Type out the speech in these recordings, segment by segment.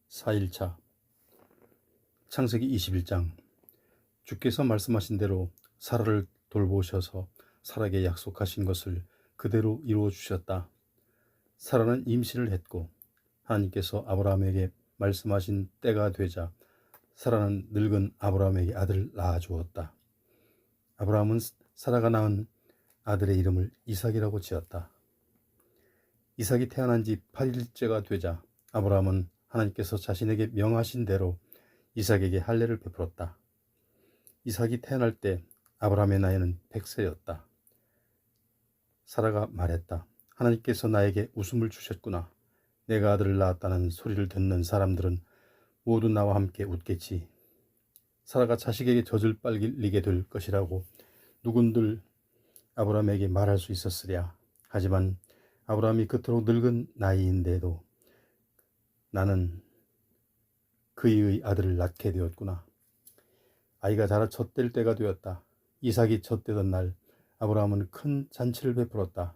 4일차 창세기 21장. 주께서 말씀하신 대로 사라를 돌보셔서 사라에게 약속하신 것을 그대로 이루어 주셨다. 사라는 임신을 했고 하나님께서 아브라함에게 말씀하신 때가 되자 사라는 늙은 아브라함에게 아들을 낳아 주었다. 아브라함은 사라가 낳은 아들의 이름을 이삭이라고 지었다. 이삭이 태어난 지 8일째가 되자 아브라함은 하나님께서 자신에게 명하신 대로 이삭에게 할례를 베풀었다. 이삭이 태어날 때 아브라함의 나이는 100세였다. 사라가 말했다. 하나님께서 나에게 웃음을 주셨구나. 내가 아들을 낳았다는 소리를 듣는 사람들은 모두 나와 함께 웃겠지. 사라가 자식에게 젖을 빨리게 될 것이라고 누군들 아브라함에게 말할 수 있었으랴. 하지만 아브라함이 그토록 늙은 나이인데도 나는 그의 아들을 낳게 되었구나. 아이가 자라 젖될 때가 되었다. 이삭이 젖되던 날 아브라함은 큰 잔치를 베풀었다.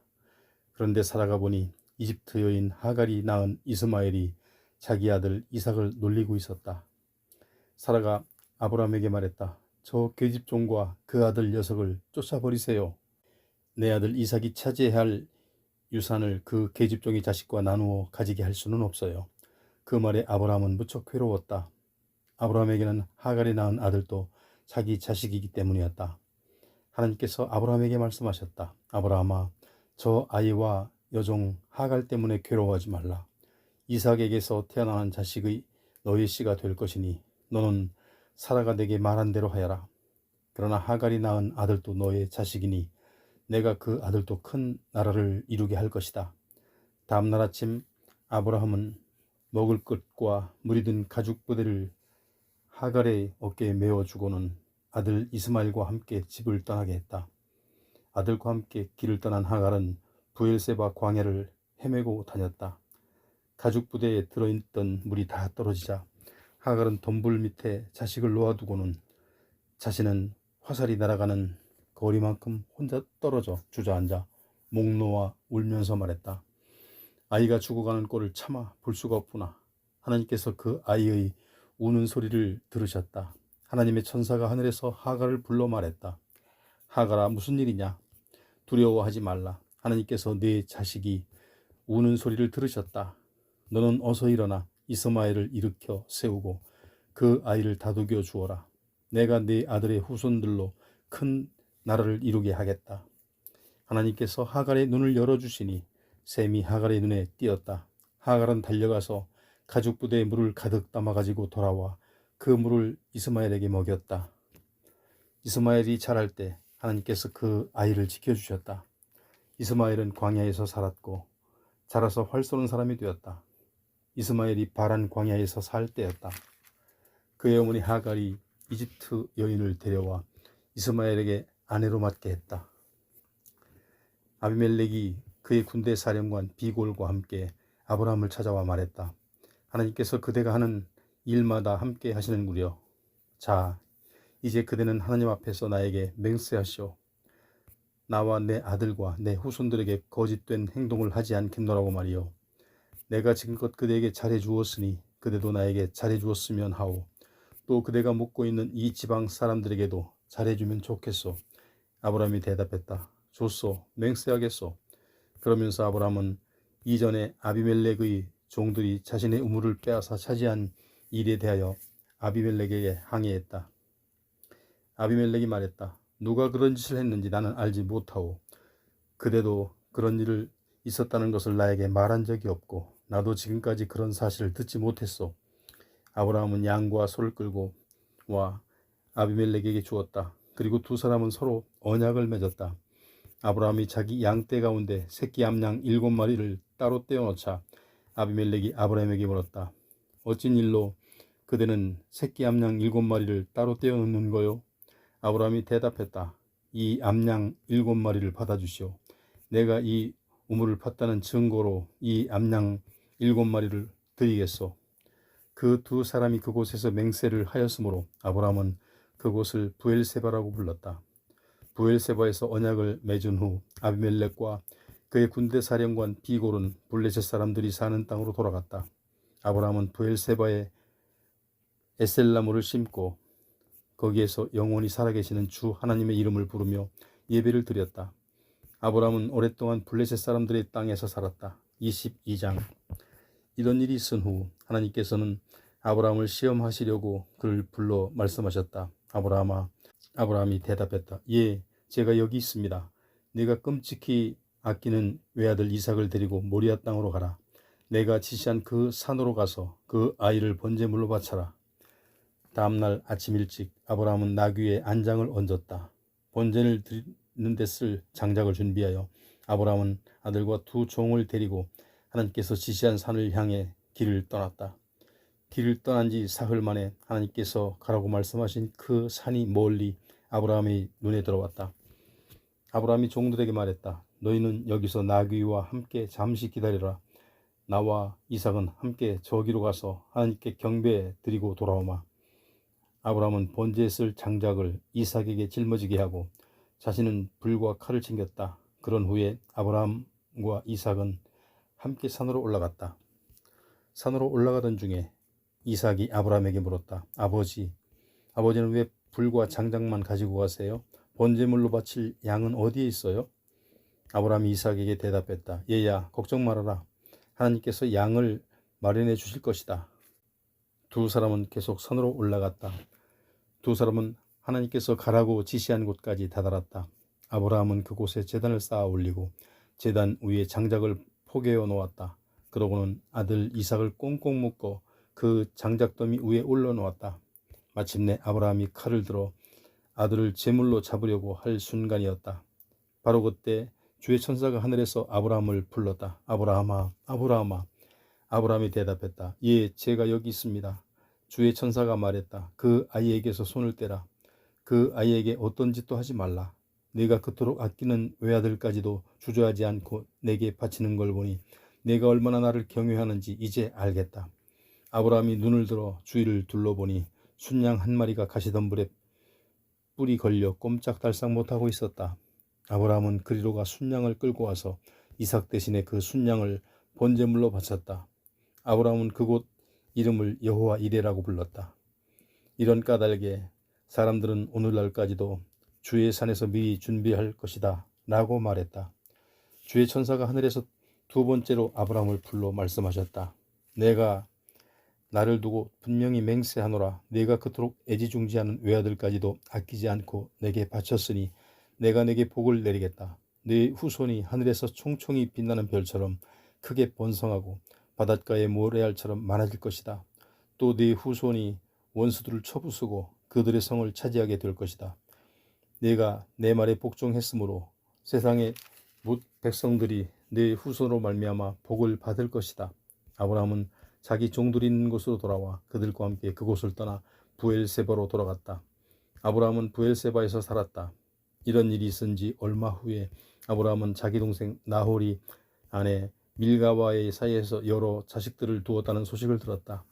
그런데 사라가 보니 이집트 여인 하갈이 낳은 이스마엘이 자기 아들 이삭을 놀리고 있었다. 사라가 아브라함에게 말했다. 저 계집종과 그 아들 녀석을 쫓아버리세요. 내 아들 이삭이 차지해야 할 유산을 그 계집종의 자식과 나누어 가지게 할 수는 없어요. 그 말에 아브라함은 무척 괴로웠다. 아브라함에게는 하갈이 낳은 아들도 자기 자식이기 때문이었다. 하나님께서 아브라함에게 말씀하셨다. 아브라함아, 저 아이와 여종 하갈 때문에 괴로워하지 말라. 이삭에게서 태어나는 자식의 너의 씨가 될 것이니 너는 사라가 내게 말한 대로 하여라. 그러나 하갈이 낳은 아들도 너의 자식이니 내가 그 아들도 큰 나라를 이루게 할 것이다. 다음 날 아침 아브라함은 먹을 것과 물이 든 가죽 부대를 하갈의 어깨에 메워주고는 아들 이스마엘과 함께 집을 떠나게 했다. 아들과 함께 길을 떠난 하갈은 브엘세바 광야를 헤매고 다녔다. 가죽 부대에 들어있던 물이 다 떨어지자 하갈은 덤불 밑에 자식을 놓아두고는 자신은 화살이 날아가는 거리만큼 혼자 떨어져 주저앉아 목 놓아 울면서 말했다. 아이가 죽어가는 꼴을 참아 볼 수가 없구나. 하나님께서 그 아이의 우는 소리를 들으셨다. 하나님의 천사가 하늘에서 하갈을 불러 말했다. 하갈아, 무슨 일이냐? 두려워하지 말라. 하나님께서 네 자식이 우는 소리를 들으셨다. 너는 어서 일어나 이스마엘을 일으켜 세우고 그 아이를 다독여 주어라. 내가 네 아들의 후손들로 큰 나라를 이루게 하겠다. 하나님께서 하갈의 눈을 열어주시니 샘이 하갈의 눈에 띄었다. 하갈은 달려가서 가죽 부대에 물을 가득 담아가지고 돌아와 그 물을 이스마엘에게 먹였다. 이스마엘이 자랄 때 하나님께서 그 아이를 지켜주셨다. 이스마엘은 광야에서 살았고 자라서 활 쏘는 사람이 되었다. 이스마엘이 바란 광야에서 살 때였다. 그의 어머니 하갈이 이집트 여인을 데려와 이스마엘에게 아내로 맡게 했다. 아비멜렉이 그의 군대 사령관 비골과 함께 아브라함을 찾아와 말했다. 하나님께서 그대가 하는 일마다 함께 하시는구려. 자, 이제 그대는 하나님 앞에서 나에게 맹세하시오. 나와 내 아들과 내 후손들에게 거짓된 행동을 하지 않겠노라고 말이오. 내가 지금껏 그대에게 잘해 주었으니 그대도 나에게 잘해 주었으면 하오. 또 그대가 묵고 있는 이 지방 사람들에게도 잘해 주면 좋겠소. 아브라함이 대답했다. 좋소, 맹세하겠소. 그러면서 아브라함은 이전에 아비멜렉의 종들이 자신의 우물을 빼앗아 차지한 일에 대하여 아비멜렉에게 항의했다. 아비멜렉이 말했다. 누가 그런 짓을 했는지 나는 알지 못하오. 그대도 그런 일을 있었다는 것을 나에게 말한 적이 없고 나도 지금까지 그런 사실을 듣지 못했소. 아브라함은 양과 소를 끌고 와 아비멜렉에게 주었다. 그리고 두 사람은 서로 언약을 맺었다. 아브라함이 자기 양떼 가운데 새끼 암양 7마리를 따로 떼어놓자 아비멜렉이 아브라함에게 물었다. 어찐 일로 그대는 새끼 암양 7마리를 따로 떼어놓는 거요? 아브라함이 대답했다. 이 암양 7마리를 받아주시오. 내가 이 우물을 팠다는 증거로 이 암양 7마리를 드리겠소. 그 두 사람이 그곳에서 맹세를 하였으므로 아브라함은 그곳을 브엘세바라고 불렀다. 브엘세바에서 언약을 맺은 후 아비멜렉과 그의 군대 사령관 비골은 블레셋 사람들이 사는 땅으로 돌아갔다. 아브라함은 브엘세바에 에셀나무를 심고 거기에서 영원히 살아계시는 주 하나님의 이름을 부르며 예배를 드렸다. 아브라함은 오랫동안 블레셋 사람들의 땅에서 살았다. 22장. 이런 일이 있은 후 하나님께서는 아브라함을 시험하시려고 그를 불러 말씀하셨다. 아브라함아. 아브라함이 대답했다. 예, 제가 여기 있습니다. 네가 끔찍히 아끼는 외아들 이삭을 데리고 모리아 땅으로 가라. 내가 지시한 그 산으로 가서 그 아이를 번제물로 바쳐라. 다음날 아침 일찍 아브라함은 나귀에 안장을 얹었다. 번제를 드리는 데 쓸 장작을 준비하여 아브라함은 아들과 두 종을 데리고 하나님께서 지시한 산을 향해 길을 떠났다. 길을 떠난 지 사흘 만에 하나님께서 가라고 말씀하신 그 산이 멀리 아브라함의 눈에 들어왔다. 아브라함이 종들에게 말했다. 너희는 여기서 나귀와 함께 잠시 기다리라. 나와 이삭은 함께 저기로 가서 하나님께 경배 드리고 돌아오마. 아브라함은 번제에 쓸 장작을 이삭에게 짊어지게 하고 자신은 불과 칼을 챙겼다. 그런 후에 아브라함과 이삭은 함께 산으로 올라갔다. 산으로 올라가던 중에 이삭이 아브라함에게 물었다. 아버지는 왜 불과 장작만 가지고 가세요? 번제물로 바칠 양은 어디에 있어요? 아브라함이 이삭에게 대답했다. 얘야, 걱정 말아라. 하나님께서 양을 마련해 주실 것이다. 두 사람은 계속 산으로 올라갔다. 두 사람은 하나님께서 가라고 지시한 곳까지 다다랐다. 아브라함은 그곳에 제단을 쌓아 올리고 제단 위에 장작을 포개어 놓았다. 그러고는 아들 이삭을 꽁꽁 묶어 그 장작더미 위에 올려놓았다. 마침내 아브라함이 칼을 들어 아들을 제물로 잡으려고 할 순간이었다. 바로 그때 주의 천사가 하늘에서 아브라함을 불렀다. 아브라함아, 아브라함아. 아브라함이 대답했다. 예, 제가 여기 있습니다. 주의 천사가 말했다. 그 아이에게서 손을 떼라. 그 아이에게 어떤 짓도 하지 말라. 네가 그토록 아끼는 외아들까지도 주저하지 않고 내게 바치는 걸 보니 내가 얼마나 나를 경외하는지 이제 알겠다. 아브라함이 눈을 들어 주위를 둘러보니 순양 한 마리가 가시덤불에 뿔이 걸려 꼼짝달싹 못하고 있었다. 아브라함은 그리로 가 순양을 끌고 와서 이삭 대신에 그 순양을 번제물로 바쳤다. 아브라함은 그곳 이름을 여호와 이레라고 불렀다. 이런 까닭에 사람들은 오늘날까지도 주의 산에서 미리 준비할 것이다 라고 말했다. 주의 천사가 하늘에서 두 번째로 아브라함을 불러 말씀하셨다. 내가 나를 두고 분명히 맹세하노라. 내가 그토록 애지중지하는 외아들까지도 아끼지 않고 내게 바쳤으니 내가 내게 복을 내리겠다. 네 후손이 하늘에서 총총히 빛나는 별처럼 크게 번성하고 바닷가의 모래알처럼 많아질 것이다. 또 네 후손이 원수들을 쳐부수고 그들의 성을 차지하게 될 것이다. 내가 내 말에 복종했으므로 세상의 백성들이 네 후손으로 말미암아 복을 받을 것이다. 아브라함은 자기 종들이 있는 곳으로 돌아와 그들과 함께 그곳을 떠나 브엘세바로 돌아갔다. 아브라함은 브엘세바에서 살았다. 이런 일이 있은 지 얼마 후에 아브라함은 자기 동생 나홀이 아내 밀가와의 사이에서 여러 자식들을 두었다는 소식을 들었다.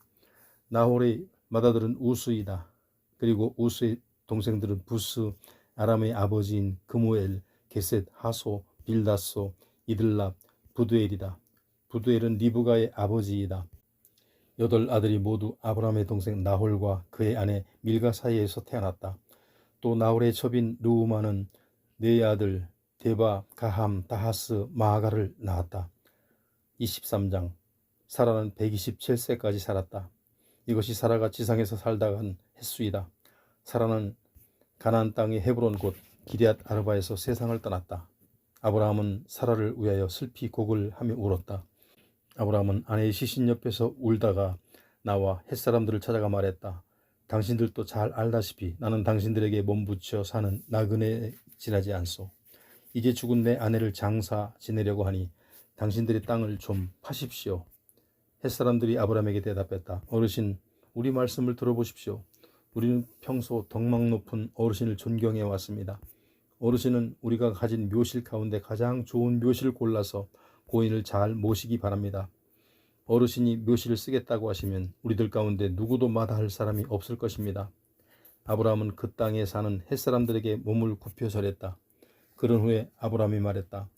나홀의 맏아들은 우스이다. 그리고 우스의 동생들은 부스, 아람의 아버지인 그무엘, 게셋, 하소, 빌다소, 이들랍, 부두엘이다. 부두엘은 리브가의 아버지이다. 8 아들이 모두 아브라함의 동생 나홀과 그의 아내 밀가 사이에서 태어났다. 또 나홀의 첩인 르우마는 4 아들 데바, 가함, 다하스, 마아가를 낳았다. 23장. 사라는 127세까지 살았다. 이것이 사라가 지상에서 살다가 한 횟수이다. 사라는 가나안 땅의 헤브론 곧 기럇 아르바에서 세상을 떠났다. 아브라함은 사라를 위하여 슬피 곡을 하며 울었다. 아브라함은 아내의 시신 옆에서 울다가 나와 햇사람들을 찾아가 말했다. 당신들도 잘 알다시피 나는 당신들에게 몸부쳐 사는 나그네 지나지 않소. 이제 죽은 내 아내를 장사 지내려고 하니 당신들의 땅을 좀 파십시오. 햇사람들이 아브라함에게 대답했다. 어르신, 우리 말씀을 들어보십시오. 우리는 평소 덕망 높은 어르신을 존경해 왔습니다. 어르신은 우리가 가진 묘실 가운데 가장 좋은 묘실을 골라서 고인을 잘 모시기 바랍니다. 어르신이 묘실을 쓰겠다고 하시면 우리들 가운데 누구도 마다할 사람이 없을 것입니다. 아브라함은 그 땅에 사는 햇사람들에게 몸을 굽혀 절했다. 그런 후에 아브라함이 말했다.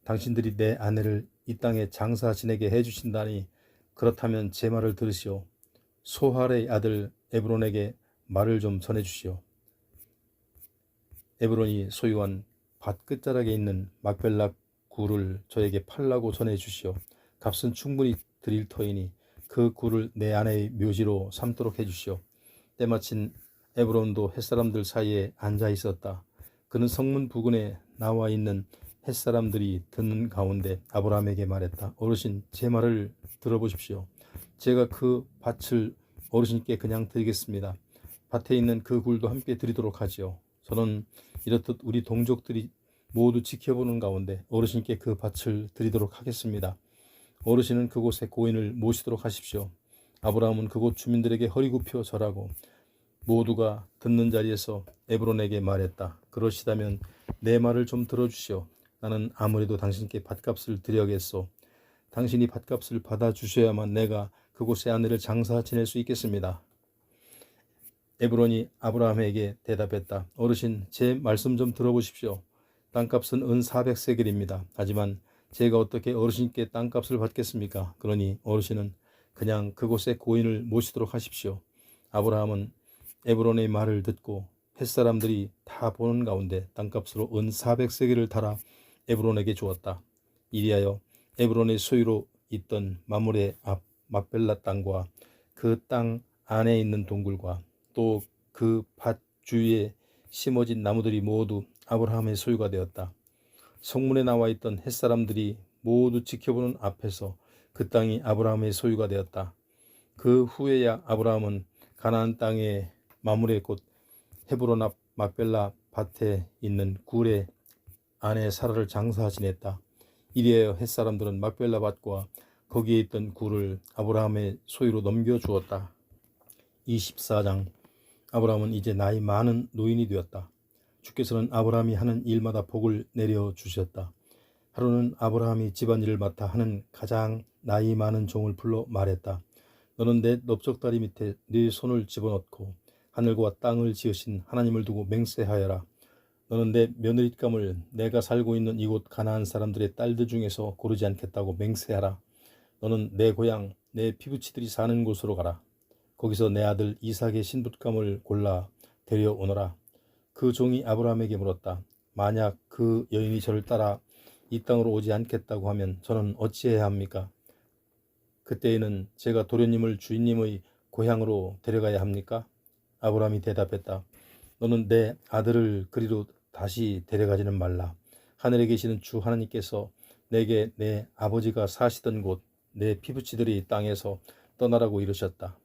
당신들이 내 아내를 이 땅에 장사 지내게 해주신다니 그렇다면 제 말을 들으시오. 소할의 아들 에브론에게 말을 좀 전해주시오. 에브론이 소유한 밭 끝자락에 있는 막벨라 굴을 저에게 팔라고 전해주시오. 값은 충분히 드릴 터이니 그 굴을 내 아내의 묘지로 삼도록 해주시오. 때마침 에브론도 햇사람들 사이에 앉아 있었다. 그는 성문 부근에 나와 있는 햇사람들이 듣는 가운데 아브라함에게 말했다. 어르신, 제 말을 들어보십시오. 제가 그 밭을 어르신께 그냥 드리겠습니다. 밭에 있는 그 굴도 함께 드리도록 하지요. 저는 이렇듯 우리 동족들이 모두 지켜보는 가운데 어르신께 그 밭을 드리도록 하겠습니다. 어르신은 그곳에 고인을 모시도록 하십시오. 아브라함은 그곳 주민들에게 허리 굽혀 절하고 모두가 듣는 자리에서 에브론에게 말했다. 그러시다면 내 말을 좀 들어주시오. 나는 아무래도 당신께 밭값을 드려야겠소. 당신이 밭값을 받아주셔야만 내가 그곳에 아내를 장사 지낼 수 있겠습니다. 에브론이 아브라함에게 대답했다. 어르신, 제 말씀 좀 들어보십시오. 땅값은 은 400세겔입니다. 하지만 제가 어떻게 어르신께 땅값을 받겠습니까? 그러니 어르신은 그냥 그곳에 고인을 모시도록 하십시오. 아브라함은 에브론의 말을 듣고 햇사람들이 다 보는 가운데 땅값으로 은 400세겔을 달아 에브론에게 주었다. 이리하여 에브론의 소유로 있던 마므레 앞 막벨라 땅과 그 땅 안에 있는 동굴과 또 그 밭 주위에 심어진 나무들이 모두 아브라함의 소유가 되었다. 성문에 나와 있던 햇사람들이 모두 지켜보는 앞에서 그 땅이 아브라함의 소유가 되었다. 그 후에야 아브라함은 가나안 땅의 마므레 곧 헤브론 앞 막벨라 밭에 있는 굴의 안에 사라를 장사 지냈다. 이리하여 햇사람들은 막벨라 밭과 거기에 있던 굴을 아브라함의 소유로 넘겨주었다. 24장. 아브라함은 이제 나이 많은 노인이 되었다. 주께서는 아브라함이 하는 일마다 복을 내려주셨다. 하루는 아브라함이 집안일을 맡아 하는 가장 나이 많은 종을 불러 말했다. 너는 내 넓적다리 밑에 네 손을 집어넣고 하늘과 땅을 지으신 하나님을 두고 맹세하여라. 너는 내 며느릿감을 내가 살고 있는 이곳 가나안 사람들의 딸들 중에서 고르지 않겠다고 맹세하라. 너는 내 고향 내 피부치들이 사는 곳으로 가라. 거기서 내 아들 이삭의 신부감을 골라 데려오너라. 그 종이 아브라함에게 물었다. 만약 그 여인이 저를 따라 이 땅으로 오지 않겠다고 하면 저는 어찌해야 합니까? 그때에는 제가 도련님을 주인님의 고향으로 데려가야 합니까? 아브라함이 대답했다. 너는 내 아들을 그리로 다시 데려가지는 말라. 하늘에 계시는 주 하나님께서 내게 내 아버지가 사시던 곳 내 피부치들이 땅에서 떠나라고 이르셨다.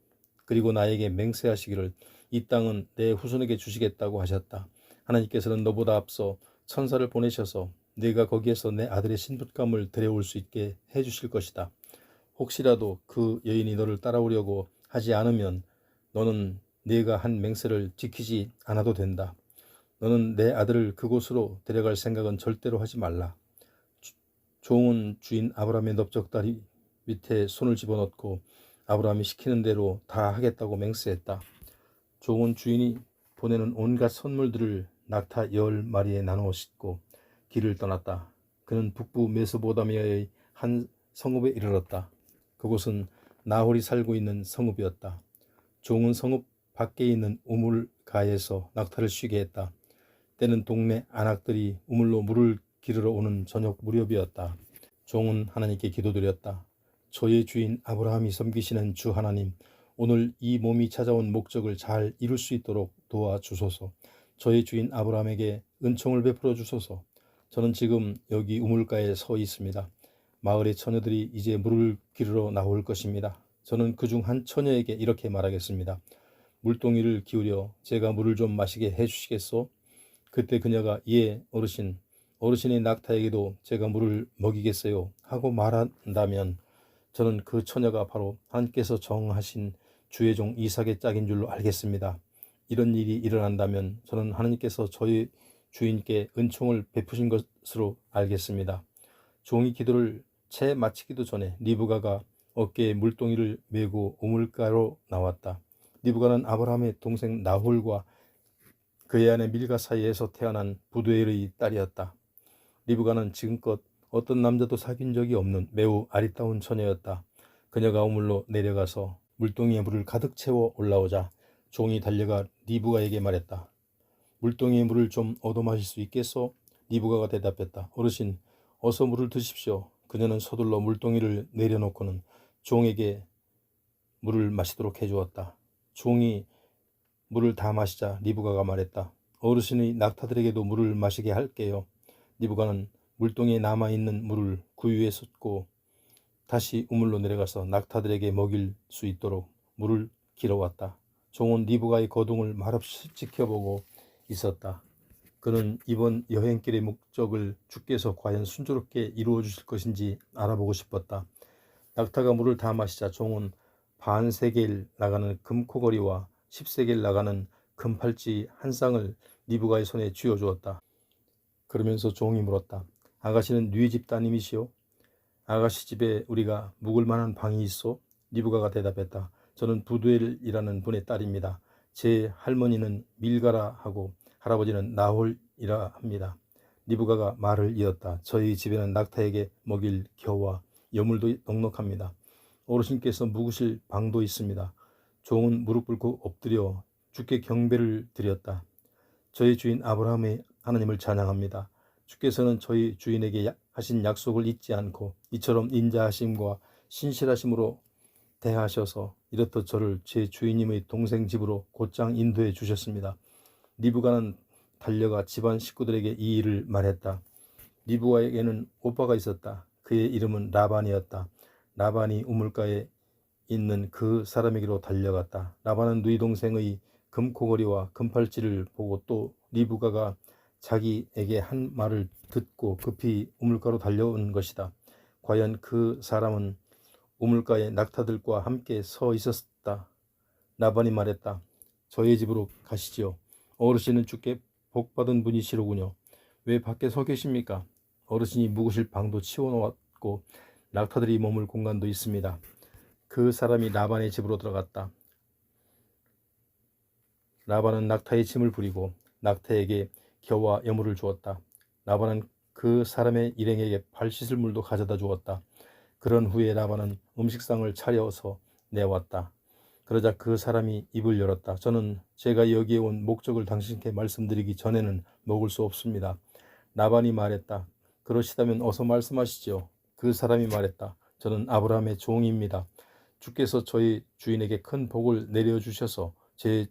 그리고 나에게 맹세하시기를 이 땅은 내 후손에게 주시겠다고 하셨다. 하나님께서는 너보다 앞서 천사를 보내셔서 네가 거기에서 내 아들의 신부감을 데려올 수 있게 해주실 것이다. 혹시라도 그 여인이 너를 따라오려고 하지 않으면 너는 네가 한 맹세를 지키지 않아도 된다. 너는 내 아들을 그곳으로 데려갈 생각은 절대로 하지 말라. 종은 주인 아브라함의 넓적다리 밑에 손을 집어넣고 아브라함이 시키는 대로 다 하겠다고 맹세했다. 종은 주인이 보내는 온갖 선물들을 낙타 10마리에 나누어 싣고 길을 떠났다. 그는 북부 메소포타미아의 한 성읍에 이르렀다. 그곳은 나홀이 살고 있는 성읍이었다. 종은 성읍 밖에 있는 우물가에서 낙타를 쉬게 했다. 때는 동네 안악들이 우물로 물을 기르러 오는 저녁 무렵이었다. 종은 하나님께 기도드렸다. 저의 주인 아브라함이 섬기시는 주 하나님, 오늘 이 몸이 찾아온 목적을 잘 이룰 수 있도록 도와주소서. 저의 주인 아브라함에게 은총을 베풀어 주소서. 저는 지금 여기 우물가에 서 있습니다. 마을의 처녀들이 이제 물을 기르러 나올 것입니다. 저는 그중 한 처녀에게 이렇게 말하겠습니다. 물동이를 기울여 제가 물을 좀 마시게 해주시겠소? 그때 그녀가 예, 어르신, 어르신의 낙타에게도 제가 물을 먹이겠어요 하고 말한다면 저는 그 처녀가 바로 하나님께서 정하신 주의 종 이삭의 짝인 줄로 알겠습니다. 이런 일이 일어난다면 저는 하나님께서 저희 주인께 은총을 베푸신 것으로 알겠습니다. 종이 기도를 채 마치기도 전에 리브가가 어깨에 물동이를 메고 우물가로 나왔다. 리브가는 아브라함의 동생 나홀과 그의 아내 밀가 사이에서 태어난 부두엘의 딸이었다. 리브가는 지금껏 어떤 남자도 사귄 적이 없는 매우 아리따운 처녀였다. 그녀가 우물로 내려가서 물동이에 물을 가득 채워 올라오자 종이 달려가 리브가에게 말했다. 물동이에 물을 좀 얻어 마실 수 있겠소? 리브가가 대답했다. 어르신, 어서 물을 드십시오. 그녀는 서둘러 물동이를 내려놓고는 종에게 물을 마시도록 해주었다. 종이 물을 다 마시자 리브가가 말했다. 어르신의 낙타들에게도 물을 마시게 할게요. 리브가는 물동이에 남아있는 물을 구유에 쏟고 다시 우물로 내려가서 낙타들에게 먹일 수 있도록 물을 길어왔다. 종은 리브가의 거동을 말없이 지켜보고 있었다. 그는 이번 여행길의 목적을 주께서 과연 순조롭게 이루어 주실 것인지 알아보고 싶었다. 낙타가 물을 다 마시자 종은 반세겔 나가는 금코걸이와 10세겔 나가는 금팔찌 한 쌍을 리브가의 손에 쥐어주었다. 그러면서 종이 물었다. 아가씨는 뉘 집 따님이시오? 아가씨 집에 우리가 묵을 만한 방이 있소? 리브가가 대답했다. 저는 부두엘이라는 분의 딸입니다. 제 할머니는 밀가라 하고 할아버지는 나홀이라 합니다. 리브가가 말을 이었다. 저희 집에는 낙타에게 먹일 겨와 여물도 넉넉합니다. 어르신께서 묵으실 방도 있습니다. 종은 무릎 꿇고 엎드려 주께 경배를 드렸다. 저희 주인 아브라함의 하나님을 찬양합니다. 주께서는 저희 주인에게 하신 약속을 잊지 않고 이처럼 인자하심과 신실하심으로 대하셔서 이렇듯 저를 제 주인님의 동생 집으로 곧장 인도해 주셨습니다. 리브가는 달려가 집안 식구들에게 이 일을 말했다. 리브가에게는 오빠가 있었다. 그의 이름은 라반이었다. 라반이 우물가에 있는 그 사람에게로 달려갔다. 라반은 누이 동생의 금코걸이와 금팔찌를 보고 또 리브가가 자기에게 한 말을 듣고 급히 우물가로 달려온 것이다. 과연 그 사람은 우물가에 낙타들과 함께 서 있었다. 라반이 말했다. 저희 집으로 가시지요. 어르신은 주께 복받은 분이시로군요. 왜 밖에 서 계십니까? 어르신이 묵으실 방도 치워놓았고 낙타들이 머물 공간도 있습니다. 그 사람이 라반의 집으로 들어갔다. 라반은 낙타의 짐을 부리고 낙타에게 겨와 여물을 주었다. 라반은 그 사람의 일행에게 발 씻을 물도 가져다 주었다. 그런 후에 라반은 음식상을 차려서 내왔다. 그러자 그 사람이 입을 열었다. 저는 제가 여기에 온 목적을 당신께 말씀드리기 전에는 먹을 수 없습니다. 라반이 말했다. 그러시다면 어서 말씀하시죠. 그 사람이 말했다. 저는 아브라함의 종입니다. 주께서 저희 주인에게 큰 복을 내려주셔서 제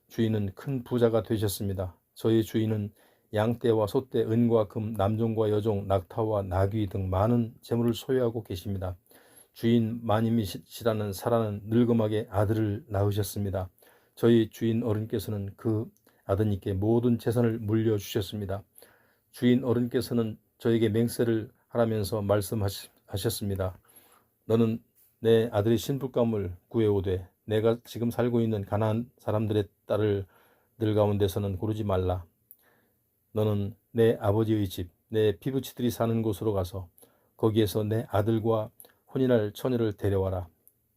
주인은 큰 부자가 되셨습니다. 저희 주인은 양떼와 소떼, 은과 금, 남종과 여종, 낙타와 나귀 등 많은 재물을 소유하고 계십니다. 주인 마님이시라는 사라는 늙음하게 아들을 낳으셨습니다. 저희 주인 어른께서는 그 아드님께 모든 재산을 물려주셨습니다. 주인 어른께서는 저에게 맹세를 하라면서 말씀하셨습니다. 너는 내 아들의 신부감을 구해오되 내가 지금 살고 있는 가나안 사람들의 딸을 들 가운데서는 고르지 말라. 너는 내 아버지의 집, 내 피부치들이 사는 곳으로 가서 거기에서 내 아들과 혼인할 처녀를 데려와라.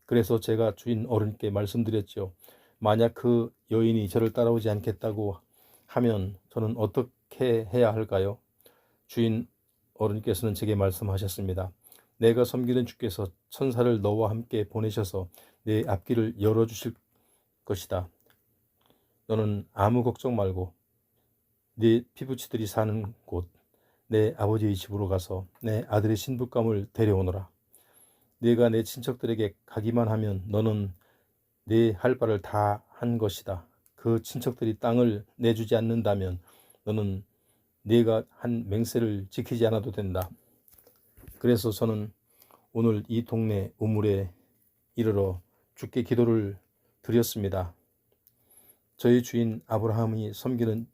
그래서 제가 주인 어른께 말씀드렸죠. 만약 그 여인이 저를 따라오지 않겠다고 하면 저는 어떻게 해야 할까요? 주인 어른께서는 제게 말씀하셨습니다. 내가 섬기는 주께서 천사를 너와 함께 보내셔서 내 앞길을 열어주실 것이다. 너는 아무 걱정 말고 네 피부치들이 사는 곳, 내 아버지의 집으로 가서 내 아들의 신부감을 데려오너라. 네가 내 친척들에게 가기만 하면 너는 네 할 바를 다 한 것이다. 그 친척들이 땅을 내주지 않는다면 너는 네가 한 맹세를 지키지 않아도 된다. 그래서 저는 오늘 이 동네 우물에 이르러 주께 기도를 드렸습니다. 저희 주인 아브라함이 섬기는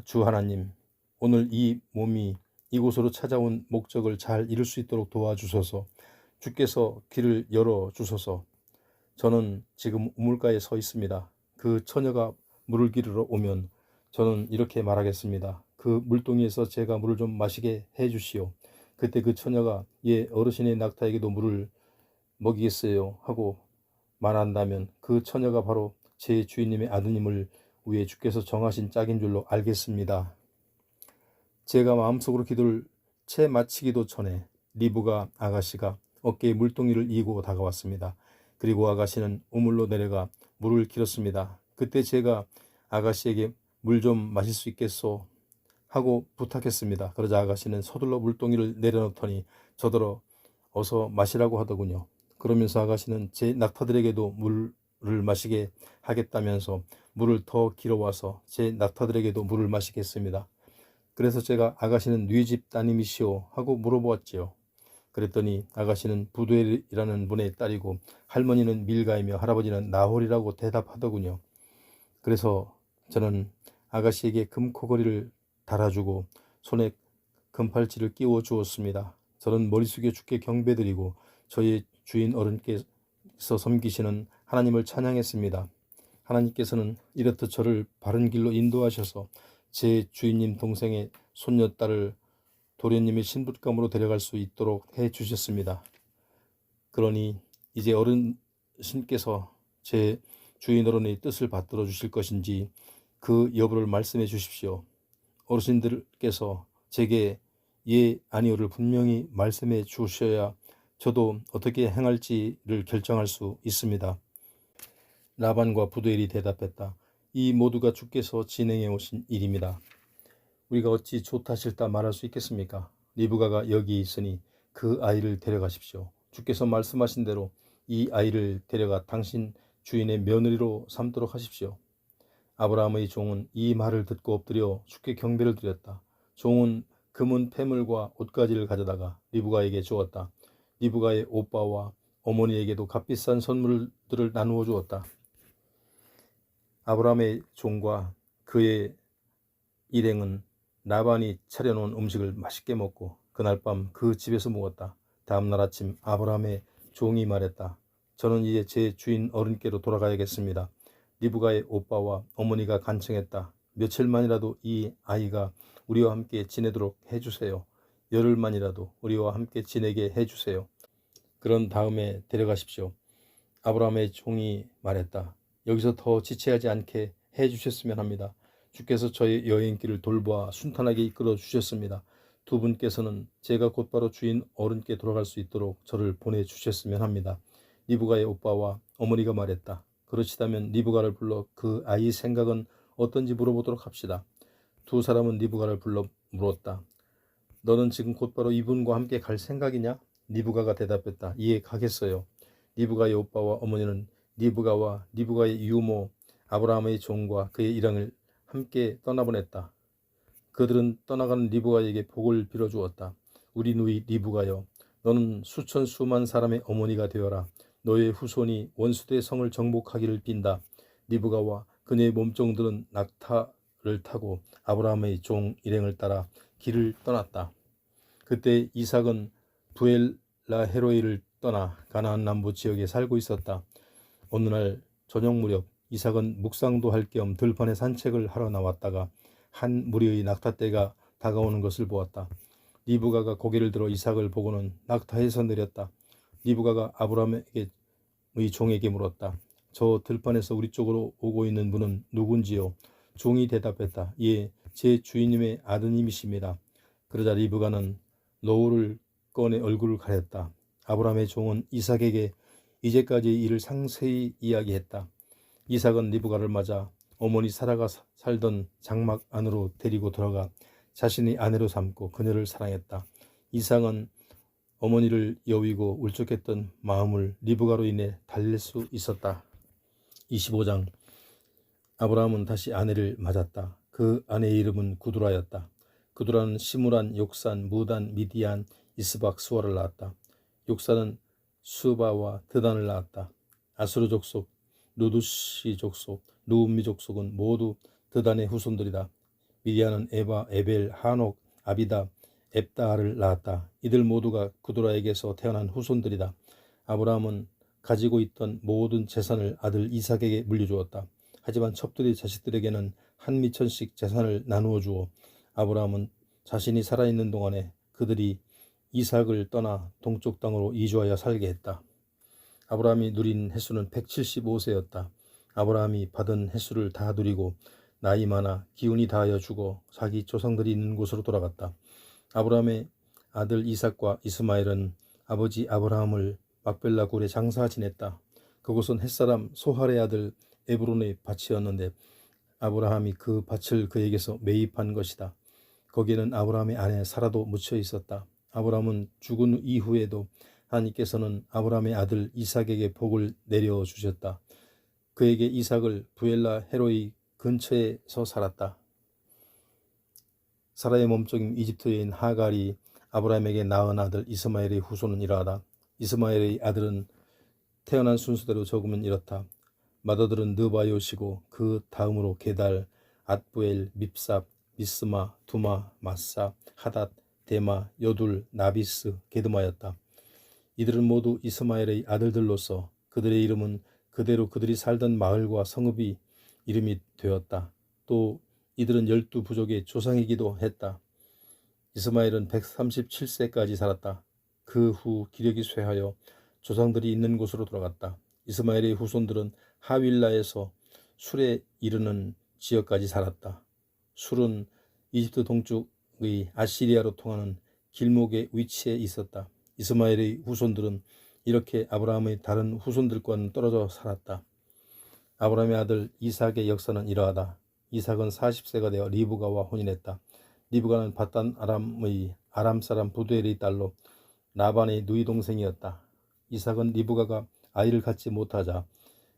주 하나님, 오늘 이 몸이 이곳으로 찾아온 목적을 잘 이룰 수 있도록 도와주소서. 주께서 길을 열어주소서. 저는 지금 우물가에 서 있습니다. 그 처녀가 물을 기르러 오면 저는 이렇게 말하겠습니다. 그 물동이에서 제가 물을 좀 마시게 해주시오. 그때 그 처녀가 예, 어르신의 낙타에게도 물을 먹이겠어요 하고 말한다면 그 처녀가 바로 제 주인님의 아드님을 위해 주께서 정하신 짝인 줄로 알겠습니다. 제가 마음속으로 기도를 채 마치기도 전에 리브가 아가씨가 어깨에 물동이를 이고 다가왔습니다. 그리고 아가씨는 우물로 내려가 물을 길었습니다. 그때 제가 아가씨에게 물 좀 마실 수 있겠소 하고 부탁했습니다. 그러자 아가씨는 서둘러 물동이를 내려놓더니 저더러 어서 마시라고 하더군요. 그러면서 아가씨는 제 낙타들에게도 물을 마시게 하겠다면서 물을 더 길어와서 제 낙타들에게도 물을 마시게 했습니다. 그래서 제가 아가씨는 네 집 따님이시오 하고 물어보았지요. 그랬더니 아가씨는 부두엘이라는 분의 딸이고 할머니는 밀가이며 할아버지는 나홀이라고 대답하더군요. 그래서 저는 아가씨에게 금코걸이를 달아주고 손에 금팔찌를 끼워 주었습니다. 저는 머리 숙여 주께 경배드리고 저희 주인 어른께서 섬기시는 하나님을 찬양했습니다. 하나님께서는 이렇듯 저를 바른 길로 인도하셔서 제 주인님 동생의 손녀딸을 도련님의 신부감으로 데려갈 수 있도록 해 주셨습니다. 그러니 이제 어르신께서 제 주인 어른의 뜻을 받들어 주실 것인지 그 여부를 말씀해 주십시오. 어르신들께서 제게 예 아니오를 분명히 말씀해 주셔야 저도 어떻게 행할지를 결정할 수 있습니다. 라반과 부두엘이 대답했다. 이 모두가 주께서 진행해 오신 일입니다. 우리가 어찌 좋다 싫다 말할 수 있겠습니까? 리브가가 여기 있으니 그 아이를 데려가십시오. 주께서 말씀하신 대로 이 아이를 데려가 당신 주인의 며느리로 삼도록 하십시오. 아브라함의 종은 이 말을 듣고 엎드려 주께 경배를 드렸다. 종은 금은 패물과 옷가지를 가져다가 리브가에게 주었다. 리브가의 오빠와 어머니에게도 값비싼 선물들을 나누어 주었다. 아브라함의 종과 그의 일행은 라반이 차려놓은 음식을 맛있게 먹고 그날 밤 그 집에서 묵었다. 다음날 아침 아브라함의 종이 말했다. 저는 이제 제 주인 어른께로 돌아가야겠습니다. 리브가의 오빠와 어머니가 간청했다. 며칠만이라도 이 아이가 우리와 함께 지내도록 해주세요. 열흘만이라도 우리와 함께 지내게 해주세요. 그런 다음에 데려가십시오. 아브라함의 종이 말했다. 여기서 더 지체하지 않게 해주셨으면 합니다. 주께서 저의 여행길을 돌보아 순탄하게 이끌어 주셨습니다. 두 분께서는 제가 곧바로 주인 어른께 돌아갈 수 있도록 저를 보내주셨으면 합니다. 리브가의 오빠와 어머니가 말했다. 그렇시다면 리브가를 불러 그 아이 생각은 어떤지 물어보도록 합시다. 두 사람은 리브가를 불러 물었다. 너는 지금 곧바로 이분과 함께 갈 생각이냐? 리브가가 대답했다. 예, 가겠어요. 리브가의 오빠와 어머니는 리브가와 리브가의 유모 아브라함의 종과 그의 일행을 함께 떠나보냈다. 그들은 떠나가는 리브가에게 복을 빌어주었다. 우리 누이 리브가여, 너는 수천 수만 사람의 어머니가 되어라. 너의 후손이 원수대의 성을 정복하기를 빈다. 리브가와 그녀의 몸종들은 낙타를 타고 아브라함의 종 일행을 따라 길을 떠났다. 그때 이삭은 부엘라헤로이를 떠나 가나안 남부 지역에 살고 있었다. 어느 날 저녁 무렵 이삭은 묵상도 할 겸 들판에 산책을 하러 나왔다가 한 무리의 낙타떼가 다가오는 것을 보았다. 리브가가 고개를 들어 이삭을 보고는 낙타에서 내렸다. 리브가가 아브라함의 종에게 물었다. 저 들판에서 우리 쪽으로 오고 있는 분은 누군지요? 종이 대답했다. 예, 제 주인님의 아드님이십니다. 그러자 리브가는 노울을 꺼내 얼굴을 가렸다. 아브라함의 종은 이삭에게 이제까지의 일을 상세히 이야기했다. 이삭은 리브가를 맞아 어머니 사라가 살던 장막 안으로 데리고 들어가 자신의 아내로 삼고 그녀를 사랑했다. 이삭은 어머니를 여위고 울적했던 마음을 리브가로 인해 달랠 수 있었다. 25장. 아브라함은 다시 아내를 맞았다. 그 아내의 이름은 구두라였다. 구두라는 시므란, 욕산, 무단, 미디안, 이스박, 수아를 낳았다. 욕산은 수바와 드단을 낳았다. 아수르 족속, 누두시 족속, 누음미 족속은 모두 드단의 후손들이다. 미디안은 에바, 에벨, 하녹, 아비다, 앱다를 낳았다. 이들 모두가 구두라에게서 태어난 후손들이다. 아브라함은 가지고 있던 모든 재산을 아들 이삭에게 물려주었다. 하지만 첩들이 자식들에게는 한 미천씩 재산을 나누어 주어 아브라함은 자신이 살아있는 동안에 그들이 이삭을 떠나 동쪽 땅으로 이주하여 살게 했다. 아브라함이 누린 횟수는 175세였다. 아브라함이 받은 횟수를 다 누리고 나이 많아 기운이 다하여 죽어 자기 조상들이 있는 곳으로 돌아갔다. 아브라함의 아들 이삭과 이스마엘은 아버지 아브라함을 막벨라 굴에 장사 지냈다. 그곳은 햇사람 소할의 아들 에브론의 밭이었는데 아브라함이 그 밭을 그에게서 매입한 것이다. 거기에는 아브라함의 아내 사라도 묻혀 있었다. 아브라함은 죽은 이후에도 하나님께서는 아브라함의 아들 이삭에게 복을 내려주셨다. 그에게 이삭을 부엘라 헤로이 근처에서 살았다. 사라의 몸종인 이집트 여인 하갈이 아브라함에게 낳은 아들 이스마엘의 후손은 이러하다. 이스마엘의 아들은 태어난 순서대로 적으면 이렇다. 맏아들은 느바요시고 그 다음으로 게달, 앗부엘, 밉삽, 미스마, 두마, 마사, 하닷, 데마, 여둘, 나비스, 게드마였다. 이들은 모두 이스마엘의 아들들로서 그들의 이름은 그대로 그들이 살던 마을과 성읍이 이름이 되었다. 또 이들은 12부족의 조상이기도 했다. 이스마엘은 137세까지 살았다. 그 후 기력이 쇠하여 조상들이 있는 곳으로 돌아갔다. 이스마엘의 후손들은 하윌라에서 술에 이르는 지역까지 살았다. 술은 이집트 동쪽의 아시리아로 통하는 길목에 위치해 있었다. 이스마엘의 후손들은 이렇게 아브라함의 다른 후손들과는 떨어져 살았다. 아브라함의 아들 이삭의 역사는 이러하다. 이삭은 40세가 되어 리브가와 혼인했다. 리브가는 바단 아람의 아람 사람 부두엘의 딸로 라반의 누이 동생이었다. 이삭은 리브가가 아이를 갖지 못하자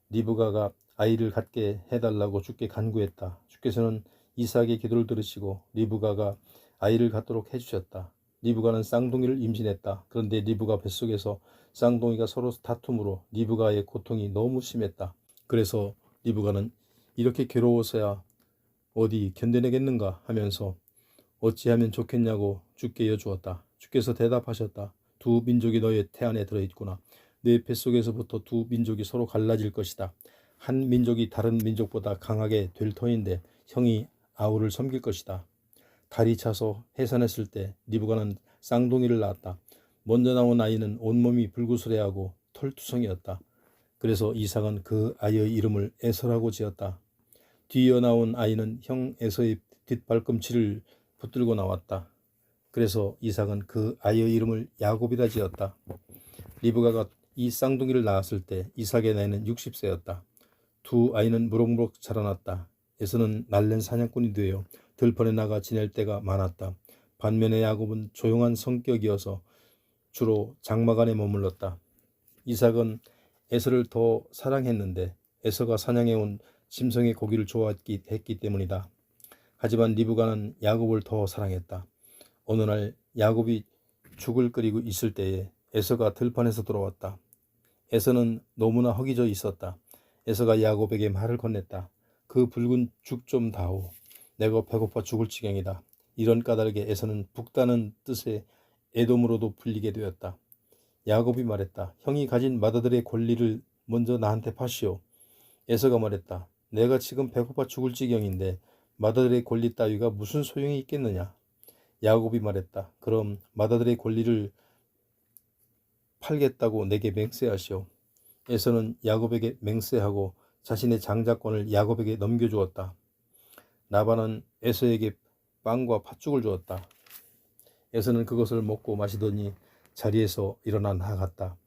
리브가가 아이를 갖게 해달라고 주께 간구했다. 주께서는 이삭의 기도를 들으시고 리브가가 아이를 갖도록 해주셨다. 리브가는 쌍둥이를 임신했다. 그런데 리브가 뱃속에서 쌍둥이가 서로 다툼으로 리브가의 고통이 너무 심했다. 그래서 리브가는 이렇게 괴로워서야 어디 견뎌내겠는가 하면서 어찌하면 좋겠냐고 주께 여쭈었다. 주께서 대답하셨다. 두 민족이 너의 태 안에 들어있구나. 내 뱃속에서부터 두 민족이 서로 갈라질 것이다. 한 민족이 다른 민족보다 강하게 될 터인데 형이 아우를 섬길 것이다. 달이 차서 해산했을 때 리브가는 쌍둥이를 낳았다. 먼저 나온 아이는 온몸이 불구스레하고 털투성이었다. 그래서 이삭은 그 아이의 이름을 에서라고 지었다. 뒤이어 나온 아이는 형 에서의 뒷발꿈치를 붙들고 나왔다. 그래서 이삭은 그 아이의 이름을 야곱이라 지었다. 리브가가 이 쌍둥이를 낳았을 때 이삭의 나이는 60세였다. 두 아이는 무럭무럭 자라났다. 에서는 날랜 사냥꾼이 되어 들판에 나가 지낼 때가 많았다. 반면에 야곱은 조용한 성격이어서 주로 장막 안에 머물렀다. 이삭은 에서를 더 사랑했는데 에서가 사냥해온 짐승의 고기를 좋아했기 때문이다. 하지만 리브가는 야곱을 더 사랑했다. 어느 날 야곱이 죽을 끓이고 있을 때에 에서가 들판에서 돌아왔다. 에서는 너무나 허기져 있었다. 에서가 야곱에게 말을 건넸다. 그 붉은 죽 좀 다오. 내가 배고파 죽을 지경이다. 이런 까닭에 에서는 북다는 뜻의 에돔으로도 불리게 되었다. 야곱이 말했다. 형이 가진 맏아들의 권리를 먼저 나한테 파시오. 에서가 말했다. 내가 지금 배고파 죽을 지경인데 맏아들의 권리 따위가 무슨 소용이 있겠느냐. 야곱이 말했다. 그럼 맏아들의 권리를 팔겠다고 내게 맹세하시오. 에서는 야곱에게 맹세하고 자신의 장자권을 야곱에게 넘겨주었다. 라반은 에서에게 빵과 팥죽을 주었다. 에서는 그것을 먹고 마시더니 자리에서 일어나 나갔다.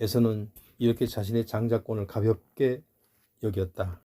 에서는 이렇게 자신의 장자권을 가볍게 여겼다.